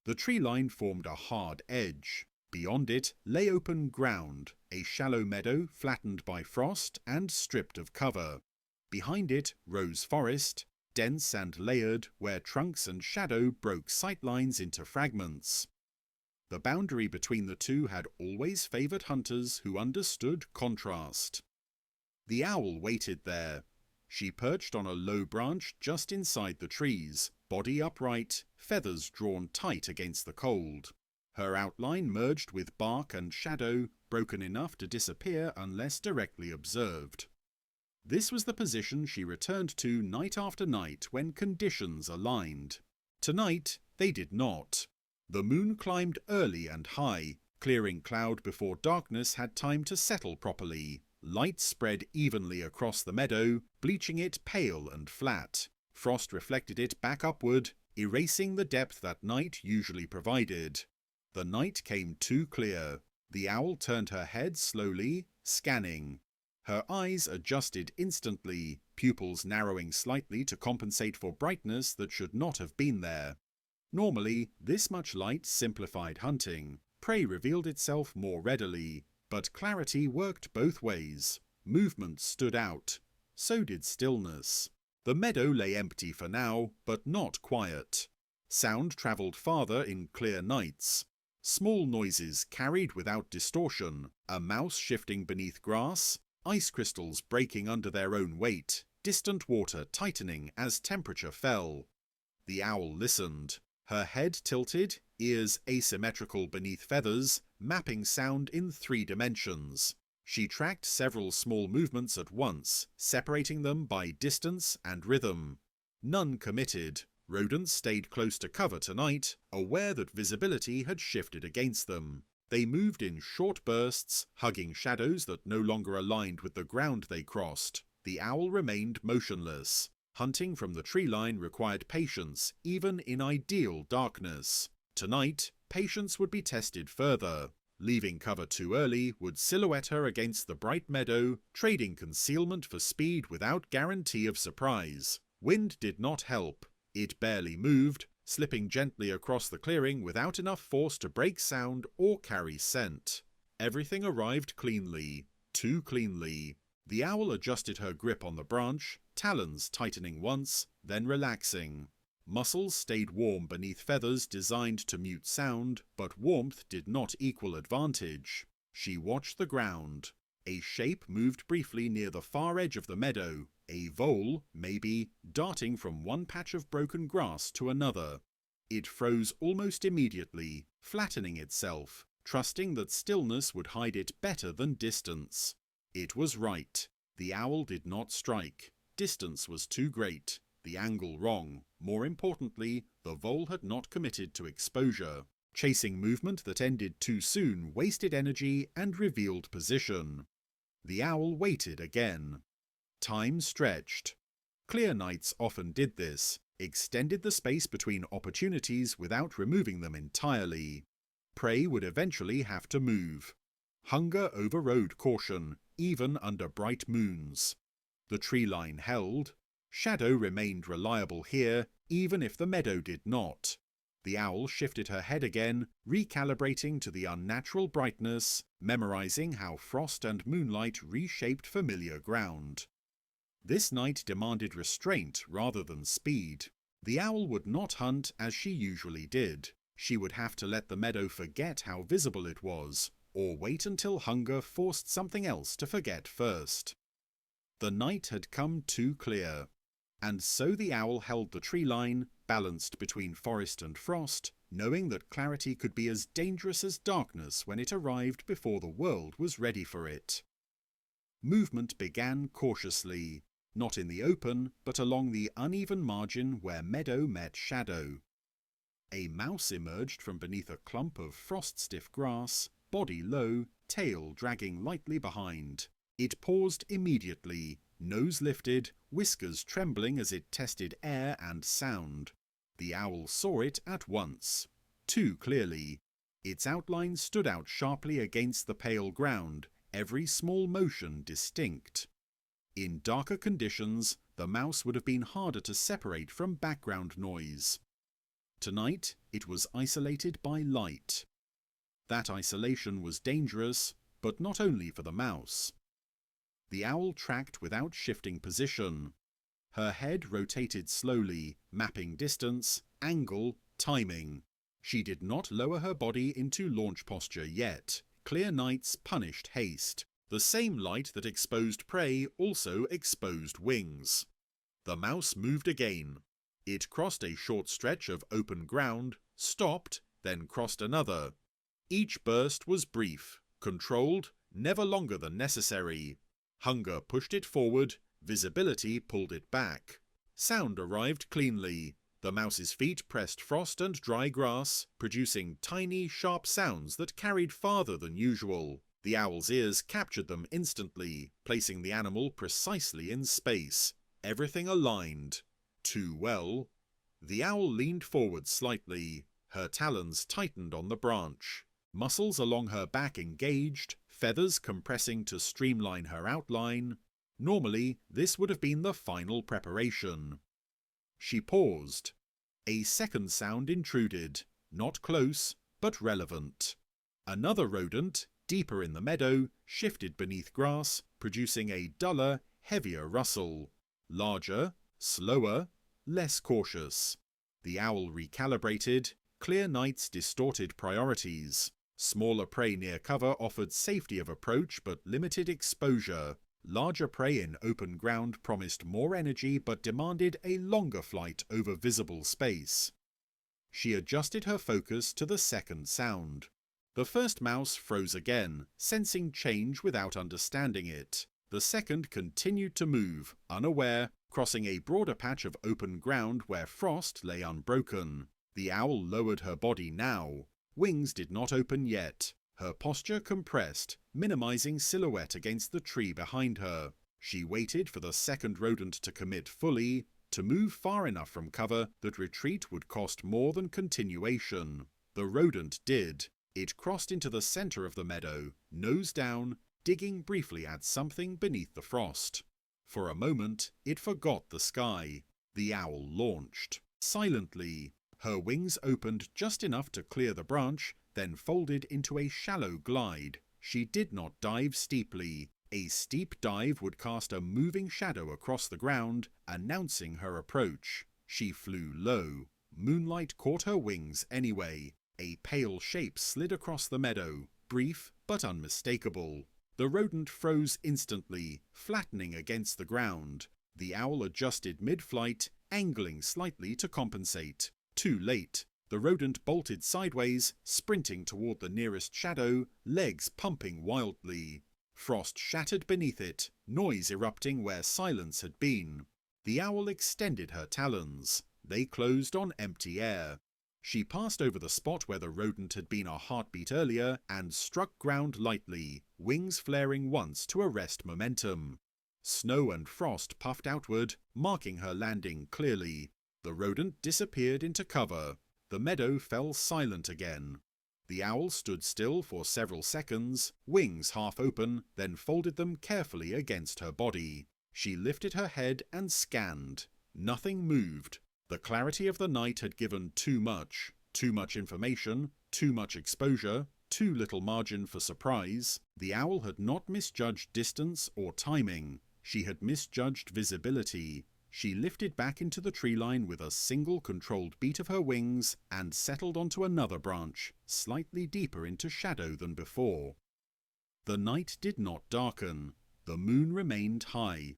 The tree line formed a hard edge. Beyond it lay open ground, a shallow meadow flattened by frost and stripped of cover. Behind it rose forest, dense and layered, where trunks and shadow broke sightlines into fragments. The boundary between the two had always favoured hunters who understood contrast. The owl waited there. She perched on a low branch just inside the trees, body upright, feathers drawn tight against the cold. Her outline merged with bark and shadow, broken enough to disappear unless directly observed. This was the position she returned to night after night when conditions aligned. Tonight, they did not. The moon climbed early and high, clearing cloud before darkness had time to settle properly. Light spread evenly across the meadow, bleaching it pale and flat. Frost reflected it back upward, erasing the depth that night usually provided. The night came too clear. The owl turned her head slowly, scanning. Her eyes adjusted instantly, pupils narrowing slightly to compensate for brightness that should not have been there. Normally, this much light simplified hunting. Prey revealed itself more readily, but clarity worked both ways. Movement stood out. So did stillness. The meadow lay empty for now, but not quiet. Sound travelled farther in clear nights. Small noises carried without distortion, a mouse shifting beneath grass, ice crystals breaking under their own weight, distant water tightening as temperature fell. The owl listened. Her head tilted, ears asymmetrical beneath feathers, mapping sound in 3 dimensions. She tracked several small movements at once, separating them by distance and rhythm. None committed. Rodents stayed close to cover tonight, aware that visibility had shifted against them. They moved in short bursts, hugging shadows that no longer aligned with the ground they crossed. The owl remained motionless. Hunting from the tree line required patience, even in ideal darkness. Tonight, patience would be tested further. Leaving cover too early would silhouette her against the bright meadow, trading concealment for speed without guarantee of surprise. Wind did not help. It barely moved, slipping gently across the clearing without enough force to break sound or carry scent. Everything arrived cleanly, too cleanly. The owl adjusted her grip on the branch, talons tightening once, then relaxing. Muscles stayed warm beneath feathers designed to mute sound, but warmth did not equal advantage. She watched the ground. A shape moved briefly near the far edge of the meadow, a vole, maybe, darting from one patch of broken grass to another. It froze almost immediately, flattening itself, trusting that stillness would hide it better than distance. It was right. The owl did not strike. Distance was too great, the angle wrong. More importantly, the vole had not committed to exposure. Chasing movement that ended too soon wasted energy and revealed position. The owl waited again. Time stretched. Clear nights often did this, extended the space between opportunities without removing them entirely. Prey would eventually have to move. Hunger overrode caution, even under bright moons. The tree line held. Shadow remained reliable here, even if the meadow did not. The owl shifted her head again, recalibrating to the unnatural brightness, memorizing how frost and moonlight reshaped familiar ground. This night demanded restraint rather than speed. The owl would not hunt as she usually did. She would have to let the meadow forget how visible it was, or wait until hunger forced something else to forget first. The night had come too clear, and so the owl held the tree line, balanced between forest and frost, knowing that clarity could be as dangerous as darkness when it arrived before the world was ready for it. Movement began cautiously, not in the open, but along the uneven margin where meadow met shadow. A mouse emerged from beneath a clump of frost-stiff grass, body low, tail dragging lightly behind. It paused immediately, nose lifted, whiskers trembling as it tested air and sound. The owl saw it at once, too clearly. Its outline stood out sharply against the pale ground, every small motion distinct. In darker conditions, the mouse would have been harder to separate from background noise. Tonight it was isolated by light. That isolation was dangerous, but not only for the mouse. The owl tracked without shifting position. Her head rotated slowly, mapping distance, angle, timing. She did not lower her body into launch posture yet. Clear nights punished haste. The same light that exposed prey also exposed wings. The mouse moved again. It crossed a short stretch of open ground, stopped, then crossed another. Each burst was brief, controlled, never longer than necessary. Hunger pushed it forward, visibility pulled it back. Sound arrived cleanly. The mouse's feet pressed frost and dry grass, producing tiny, sharp sounds that carried farther than usual. The owl's ears captured them instantly, placing the animal precisely in space. Everything aligned. Too well. The owl leaned forward slightly. Her talons tightened on the branch. Muscles along her back engaged, feathers compressing to streamline her outline. Normally, this would have been the final preparation. She paused. A second sound intruded, not close, but relevant. Another rodent, deeper in the meadow, shifted beneath grass, producing a duller, heavier rustle. Larger, slower, less cautious. The owl recalibrated. Clear nights distorted priorities. Smaller prey near cover offered safety of approach but limited exposure. Larger prey in open ground promised more energy but demanded a longer flight over visible space. She adjusted her focus to the second sound. The first mouse froze again, sensing change without understanding it. The second continued to move, unaware, crossing a broader patch of open ground where frost lay unbroken. The owl lowered her body now. Wings did not open yet. Her posture compressed, minimizing silhouette against the tree behind her. She waited for the second rodent to commit fully, to move far enough from cover that retreat would cost more than continuation. The rodent did. It crossed into the center of the meadow, nose down, digging briefly at something beneath the frost. For a moment, it forgot the sky. The owl launched. Silently. Her wings opened just enough to clear the branch, then folded into a shallow glide. She did not dive steeply. A steep dive would cast a moving shadow across the ground, announcing her approach. She flew low. Moonlight caught her wings anyway. A pale shape slid across the meadow, brief but unmistakable. The rodent froze instantly, flattening against the ground. The owl adjusted mid-flight, angling slightly to compensate. Too late. The rodent bolted sideways, sprinting toward the nearest shadow, legs pumping wildly. Frost shattered beneath it, noise erupting where silence had been. The owl extended her talons. They closed on empty air. She passed over the spot where the rodent had been a heartbeat earlier and struck ground lightly, wings flaring once to arrest momentum. Snow and frost puffed outward, marking her landing clearly. The rodent disappeared into cover. The meadow fell silent again. The owl stood still for several seconds, wings half open, then folded them carefully against her body. She lifted her head and scanned. Nothing moved. The clarity of the night had given too much information, too much exposure, too little margin for surprise. The owl had not misjudged distance or timing. She had misjudged visibility. She lifted back into the tree line with a single controlled beat of her wings and settled onto another branch, slightly deeper into shadow than before. The night did not darken. The moon remained high.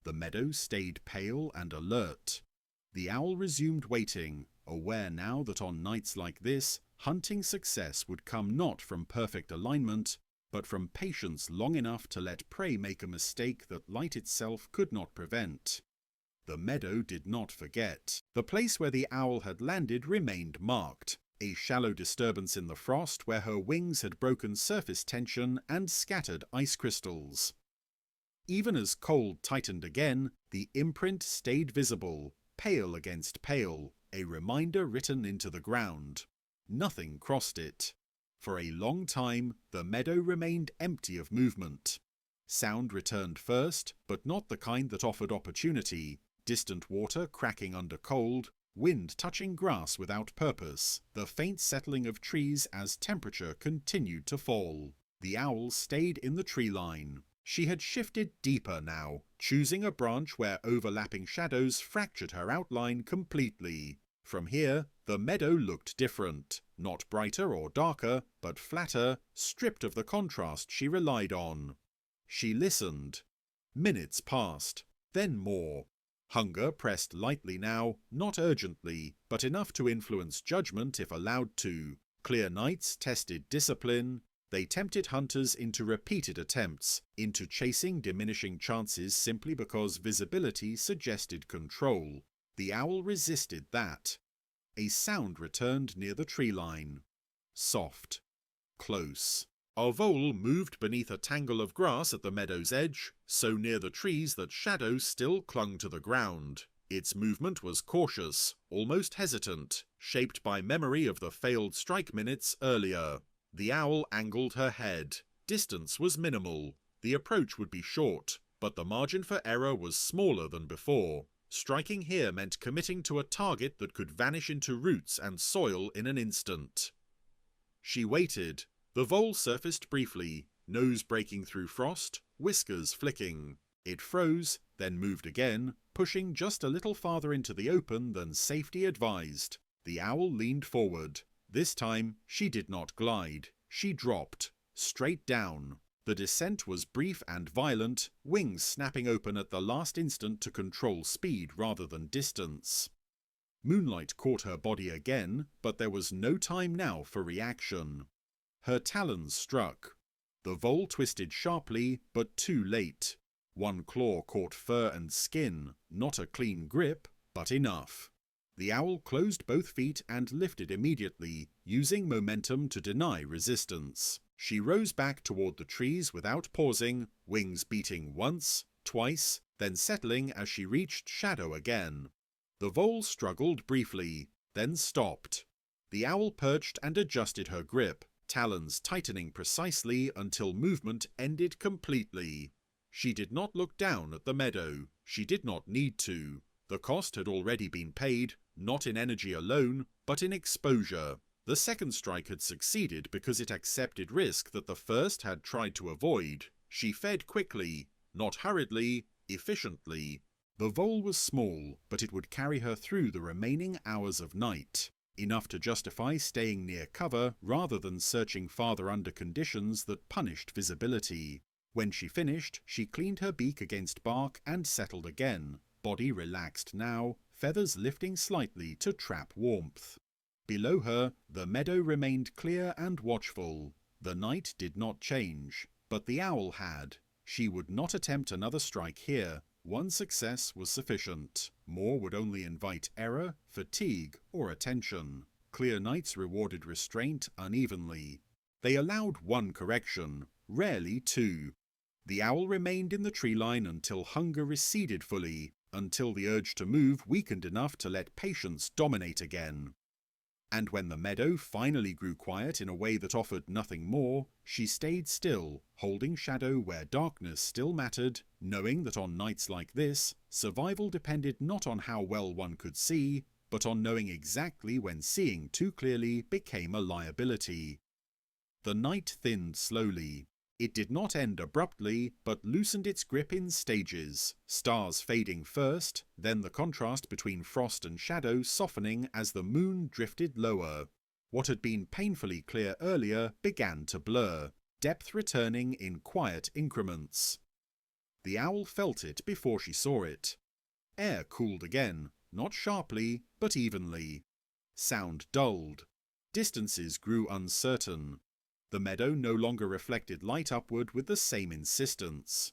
The meadow stayed pale and alert. The owl resumed waiting, aware now that on nights like this, hunting success would come not from perfect alignment, but from patience long enough to let prey make a mistake that light itself could not prevent. The meadow did not forget. The place where the owl had landed remained marked, a shallow disturbance in the frost where her wings had broken surface tension and scattered ice crystals. Even as cold tightened again, the imprint stayed visible, pale against pale, a reminder written into the ground. Nothing crossed it. For a long time, the meadow remained empty of movement. Sound returned first, but not the kind that offered opportunity. Distant water cracking under cold, wind touching grass without purpose, the faint settling of trees as temperature continued to fall. The owl stayed in the tree line. She had shifted deeper now, choosing a branch where overlapping shadows fractured her outline completely. From here, the meadow looked different, not brighter or darker, but flatter, stripped of the contrast she relied on. She listened. Minutes passed, then more. Hunger pressed lightly now, not urgently, but enough to influence judgment if allowed to. Clear nights tested discipline. They tempted hunters into repeated attempts, into chasing diminishing chances simply because visibility suggested control. The owl resisted that. A sound returned near the tree line. Soft. Close. A vole moved beneath a tangle of grass at the meadow's edge, so near the trees that shadows still clung to the ground. Its movement was cautious, almost hesitant, shaped by memory of the failed strike minutes earlier. The owl angled her head. Distance was minimal. The approach would be short, but the margin for error was smaller than before. Striking here meant committing to a target that could vanish into roots and soil in an instant. She waited. The vole surfaced briefly, nose breaking through frost, whiskers flicking. It froze, then moved again, pushing just a little farther into the open than safety advised. The owl leaned forward. This time, she did not glide. She dropped, straight down. The descent was brief and violent, wings snapping open at the last instant to control speed rather than distance. Moonlight caught her body again, but there was no time now for reaction. Her talons struck. The vole twisted sharply, but too late. One claw caught fur and skin, not a clean grip, but enough. The owl closed both feet and lifted immediately, using momentum to deny resistance. She rose back toward the trees without pausing, wings beating once, twice, then settling as she reached shadow again. The vole struggled briefly, then stopped. The owl perched and adjusted her grip, talons tightening precisely until movement ended completely. She did not look down at the meadow. She did not need to. The cost had already been paid, not in energy alone, but in exposure. The second strike had succeeded because it accepted risk that the first had tried to avoid. She fed quickly, not hurriedly, efficiently. The vole was small, but it would carry her through the remaining hours of night. Enough to justify staying near cover rather than searching farther under conditions that punished visibility. When she finished, she cleaned her beak against bark and settled again. Body relaxed now, feathers lifting slightly to trap warmth. Below her, the meadow remained clear and watchful. The night did not change, but the owl had. She would not attempt another strike here. One success was sufficient. More would only invite error, fatigue, or attention. Clear nights rewarded restraint unevenly. They allowed one correction, rarely two. The owl remained in the tree line until hunger receded fully, until the urge to move weakened enough to let patience dominate again. And when the meadow finally grew quiet in a way that offered nothing more, she stayed still, holding shadow where darkness still mattered, knowing that on nights like this, survival depended not on how well one could see, but on knowing exactly when seeing too clearly became a liability. The night thinned slowly. It did not end abruptly, but loosened its grip in stages, stars fading first, then the contrast between frost and shadow softening as the moon drifted lower. What had been painfully clear earlier began to blur, depth returning in quiet increments. The owl felt it before she saw it. Air cooled again, not sharply, but evenly. Sound dulled. Distances grew uncertain. The meadow no longer reflected light upward with the same insistence.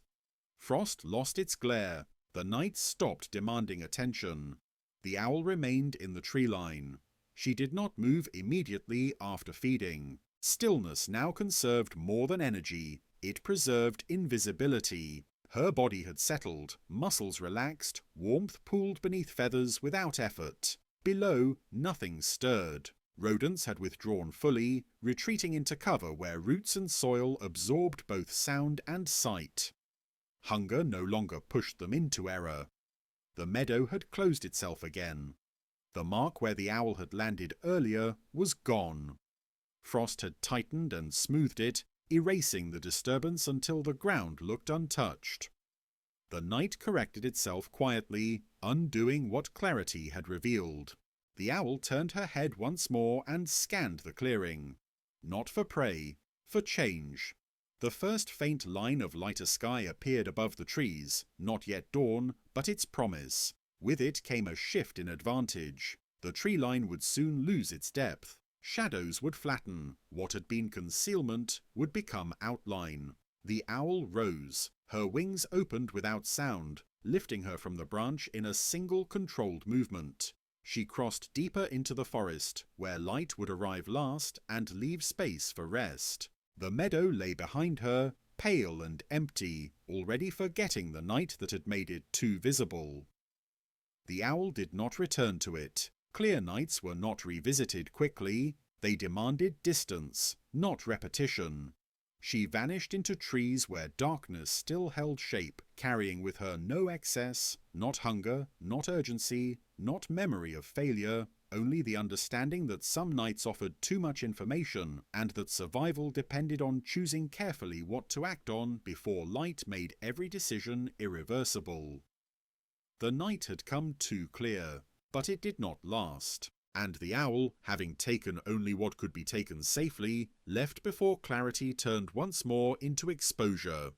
Frost lost its glare. The night stopped demanding attention. The owl remained in the tree line. She did not move immediately after feeding. Stillness now conserved more than energy. It preserved invisibility. Her body had settled, muscles relaxed, warmth pooled beneath feathers without effort. Below, nothing stirred. Rodents had withdrawn fully, retreating into cover where roots and soil absorbed both sound and sight. Hunger no longer pushed them into error. The meadow had closed itself again. The mark where the owl had landed earlier was gone. Frost had tightened and smoothed it, erasing the disturbance until the ground looked untouched. The night corrected itself quietly, undoing what clarity had revealed. The owl turned her head once more and scanned the clearing. Not for prey, for change. The first faint line of lighter sky appeared above the trees, not yet dawn, but its promise. With it came a shift in advantage. The tree line would soon lose its depth. Shadows would flatten. What had been concealment would become outline. The owl rose. Her wings opened without sound, lifting her from the branch in a single controlled movement. She crossed deeper into the forest, where light would arrive last and leave space for rest. The meadow lay behind her, pale and empty, already forgetting the night that had made it too visible. The owl did not return to it. Clear nights were not revisited quickly. They demanded distance, not repetition. She vanished into trees where darkness still held shape, carrying with her no excess, not hunger, not urgency, not memory of failure, only the understanding that some nights offered too much information and that survival depended on choosing carefully what to act on before light made every decision irreversible. The night had come too clear, but it did not last, and the owl, having taken only what could be taken safely, left before clarity turned once more into exposure.